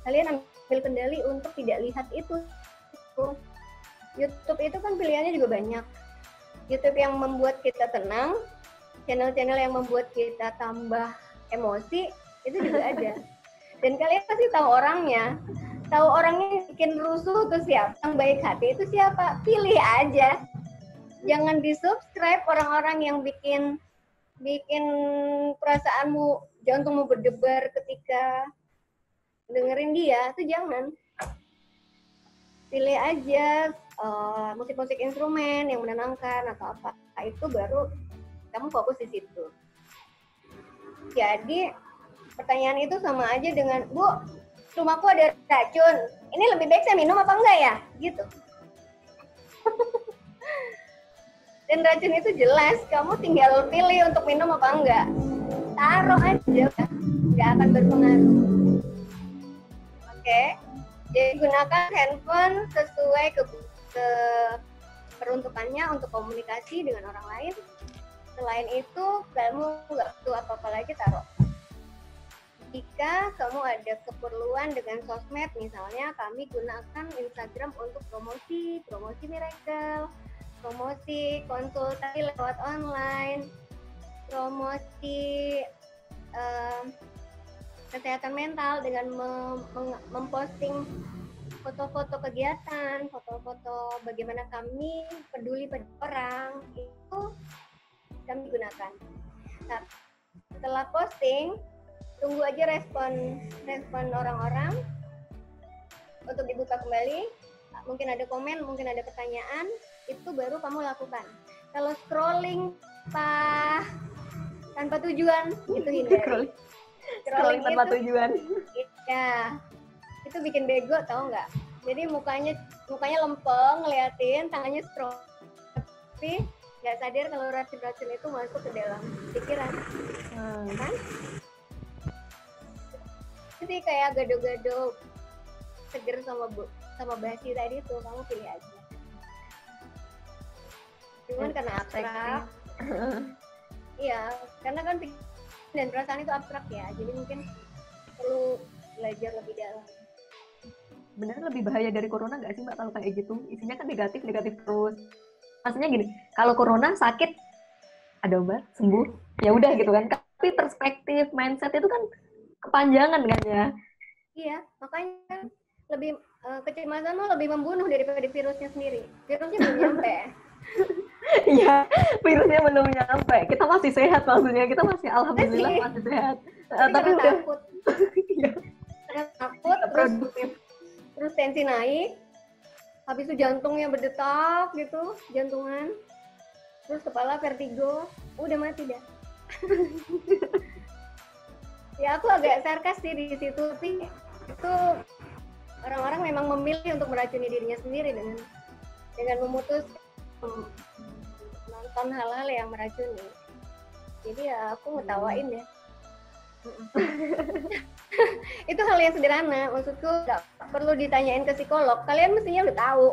Kalian ambil kendali untuk tidak lihat itu. YouTube itu kan pilihannya juga banyak. YouTube yang membuat kita tenang, channel-channel yang membuat kita tambah emosi, itu juga ada. Dan kalian pasti tahu orangnya yang bikin rusuh itu siapa, yang baik hati itu siapa, pilih aja. Jangan di-subscribe orang-orang yang bikin perasaanmu, jantungmu berdebar ketika dengerin dia, itu jangan. Pilih aja musik-musik instrumen yang menenangkan atau apa, itu baru kamu fokus di situ. Jadi pertanyaan itu sama aja dengan, Bu, rumahku ada racun, ini lebih baik saya minum apa enggak ya? Gitu. Dan racun itu jelas, kamu tinggal pilih untuk minum apa enggak. Taruh aja, nggak akan berpengaruh. Oke, jadi gunakan handphone sesuai ke peruntukannya untuk komunikasi dengan orang lain. Selain itu, kamu nggak butuh apa-apa lagi, taruh. Jika kamu ada keperluan dengan sosmed, misalnya kami gunakan Instagram untuk promosi Miracle, promosi konsultasi lewat online, promosi kesehatan mental dengan memposting foto-foto kegiatan, foto-foto bagaimana kami peduli pada orang, itu kami gunakan. Nah, setelah posting, tunggu aja respon orang-orang untuk dibuka kembali. Mungkin ada komen, mungkin ada pertanyaan, itu baru kamu lakukan. Kalau scrolling tanpa tujuan, itu hindari. Scrolling tanpa tujuan. Iya, itu bikin bego, tau nggak? Jadi mukanya lempeng, ngeliatin, tangannya scroll, tapi nggak sadar kalau racun-racun itu masuk ke dalam pikiran, kan? Jadi kayak gado-gado seger sama basi tadi tuh, kamu pilih aja. Cuman karena abstrak, iya, karena kan dan perasaan itu abstrak ya, jadi mungkin perlu belajar lebih dalam. Bener lebih bahaya dari corona nggak sih Mbak kalau kayak gitu? Isinya kan negatif terus. Maksudnya gini, kalau corona sakit ada obat sembuh, ya udah gitu kan. Tapi perspektif mindset itu kan kepanjangan kan ya. Iya, makanya lebih kecemasan lebih membunuh daripada virusnya sendiri. Virusnya belum nyampe. Iya, virusnya belum nyampe. Kita masih sehat maksudnya. Kita masih alhamdulillah masih sehat. Tapi udah takut. Iya. Takut, terus tensi naik. Habis itu jantungnya berdetak gitu, jantungan. Terus kepala vertigo, udah mati dah. Ya aku agak sarkas sih di situ, tapi itu orang-orang memang memilih untuk meracuni dirinya sendiri dengan memutus nonton hal-hal yang meracuni. Jadi ya aku ngetawain ya. Itu hal yang sederhana, maksudku nggak perlu ditanyain ke psikolog, kalian mestinya udah tahu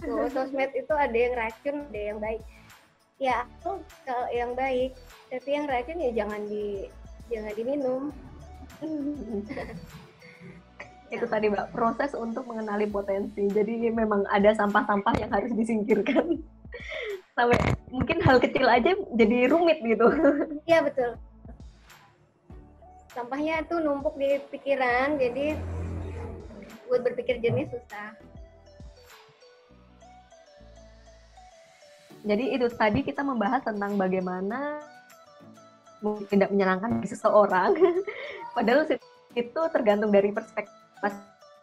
tuh, sosmed itu ada yang racun, ada yang baik. Ya aku kalau yang baik, tapi yang racun ya jangan diminum. Itu tadi Mbak, proses untuk mengenali potensi. Jadi memang ada sampah-sampah yang harus disingkirkan. Sampai mungkin hal kecil aja jadi rumit gitu. Iya betul. Sampahnya tuh numpuk di pikiran, jadi buat berpikir jernih susah. Jadi itu tadi kita membahas tentang bagaimana mungkin tidak menyenangkan bagi seseorang. Padahal itu tergantung dari perspektif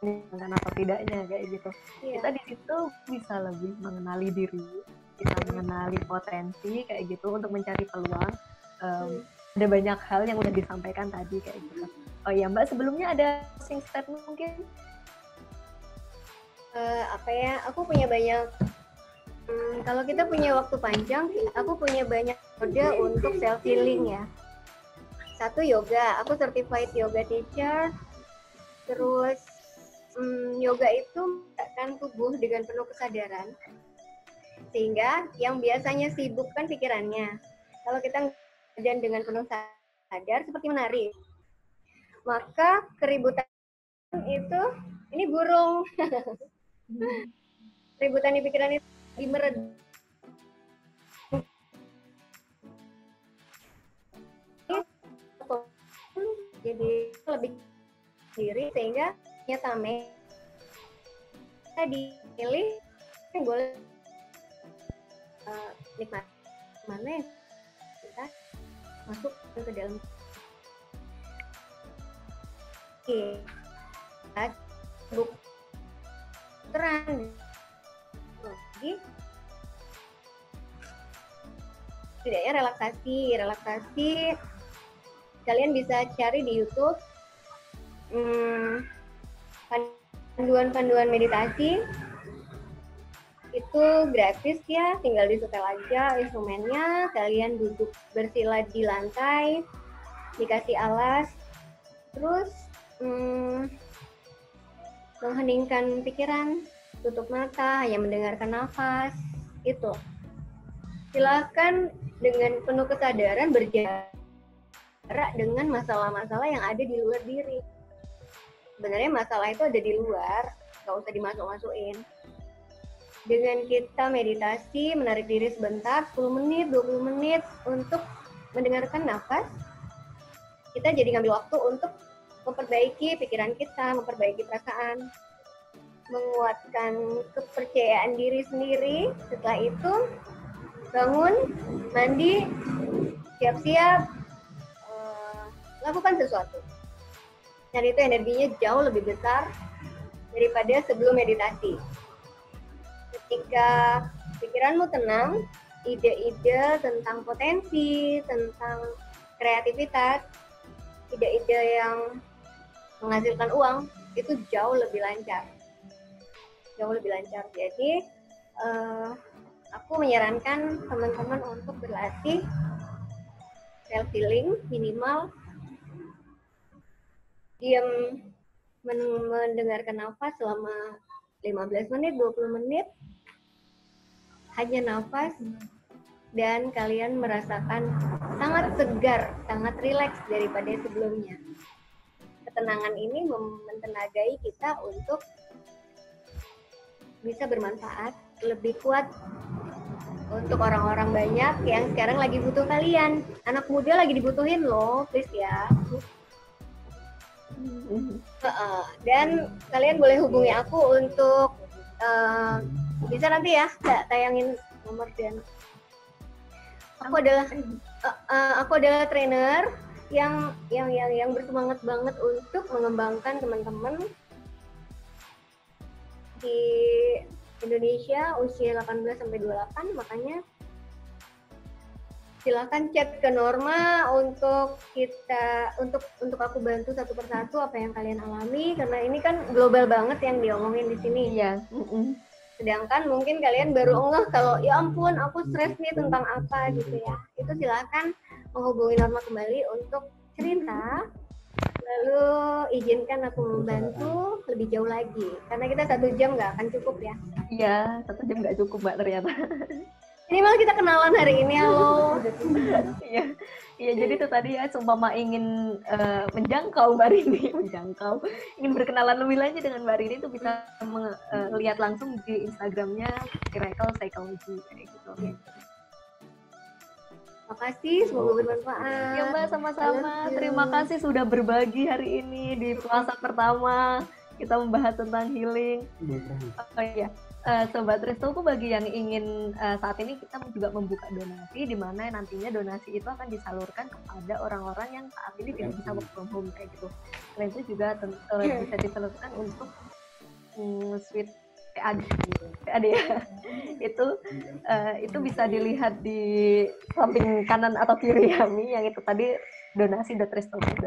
menyenangkan atau tidaknya kayak gitu. Iya. Kita di situ bisa lebih mengenali diri, bisa mengenali potensi kayak gitu untuk mencari peluang. Ada banyak hal yang udah disampaikan tadi kayak gitu. Oh ya Mbak, sebelumnya ada closing statement mungkin? Aku punya banyak. Kalau kita punya waktu panjang, aku punya banyak metode untuk self healing ya. Satu yoga, aku certified yoga teacher. Terus yoga itu menggerakkan tubuh dengan penuh kesadaran, sehingga yang biasanya sibuk kan pikirannya. Kalau kita dan dengan penuh sadar seperti menari, maka keributan itu, ini burung, keributan di pikiran itu dimeredakan. Jadi lebih diri, sehingga nyatame tadi pilih yang boleh nikmat mana kita masuk ke dalam. Terang Jadi setidaknya relaksasi kalian bisa cari di YouTube panduan meditasi itu gratis ya, tinggal disetel aja instrumennya, kalian duduk bersila di lantai, dikasih alas, terus mengheningkan pikiran, tutup mata, hanya mendengarkan nafas, itu. Silahkan dengan penuh kesadaran berjarak dengan masalah-masalah yang ada di luar diri. Sebenarnya masalah itu ada di luar, nggak usah dimasuk-masukin. Dengan kita meditasi, menarik diri sebentar, 10 menit, 20 menit untuk mendengarkan nafas, kita jadi ngambil waktu untuk memperbaiki pikiran kita, memperbaiki perasaan, menguatkan kepercayaan diri sendiri. Setelah itu, bangun, mandi, siap-siap, lakukan sesuatu. Dan itu energinya jauh lebih besar daripada sebelum meditasi. Ketika pikiranmu tenang, ide-ide tentang potensi, tentang kreativitas, ide-ide yang menghasilkan uang, itu jauh lebih lancar. Jadi, aku menyarankan teman-teman untuk berlatih self-healing minimal diam mendengarkan nafas selama 15 menit, 20 menit, hanya nafas, dan kalian merasakan sangat segar, sangat rileks daripada sebelumnya. Ketenangan ini mentenagai kita untuk bisa bermanfaat, lebih kuat untuk orang-orang banyak yang sekarang lagi butuh kalian. Anak muda lagi dibutuhin loh, please ya. Dan kalian boleh hubungi aku untuk bisa nanti ya tayangin nomor dan aku adalah trainer yang bersemangat banget untuk mengembangkan teman-teman di Indonesia usia 18 sampai 28, makanya silakan chat ke Norma untuk aku bantu satu persatu apa yang kalian alami, karena ini kan global banget yang diomongin di sini. Iya. Sedangkan mungkin kalian baru ngeh kalau ya ampun aku stres nih tentang apa gitu ya. Itu silakan menghubungi Norma kembali untuk cerita. Lalu izinkan aku membantu lebih jauh lagi, karena kita 1 jam nggak akan cukup ya. Iya, 1 jam nggak cukup Mbak ternyata. Ini malah kita kenalan hari ini, halo. Iya, jadi itu tadi ya, seumpama ingin menjangkau Mbak Rini, ingin berkenalan lebih lanjut dengan Mbak Rini itu bisa melihat langsung di Instagramnya Miracle Psychology kayak gitu. Makasih, semoga bermanfaat. Ya Mbak, sama-sama. Terima kasih sudah berbagi hari ini di puasa pertama. Kita membahas tentang healing. Oh iya. Sobat Restoku, bagi yang ingin saat ini kita juga membuka donasi, di mana nantinya donasi itu akan disalurkan kepada orang-orang yang saat ini tidak bisa work from home kayak gitu. Selain itu juga bisa disalurkan untuk Sweet PAD ya. Itu bisa dilihat di samping kanan atau kiri kami yang itu tadi donasi.restoku.id.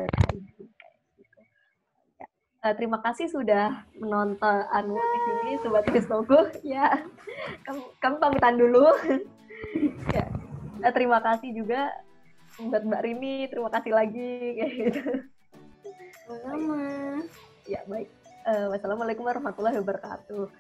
Terima kasih sudah menonton di sini Sobat Restoku ya. Kami pamitan dulu. Ya. Terima kasih juga buat Mbak Rini, terima kasih lagi kayak gitu. Sama. Ya baik. Wassalamualaikum warahmatullahi wabarakatuh.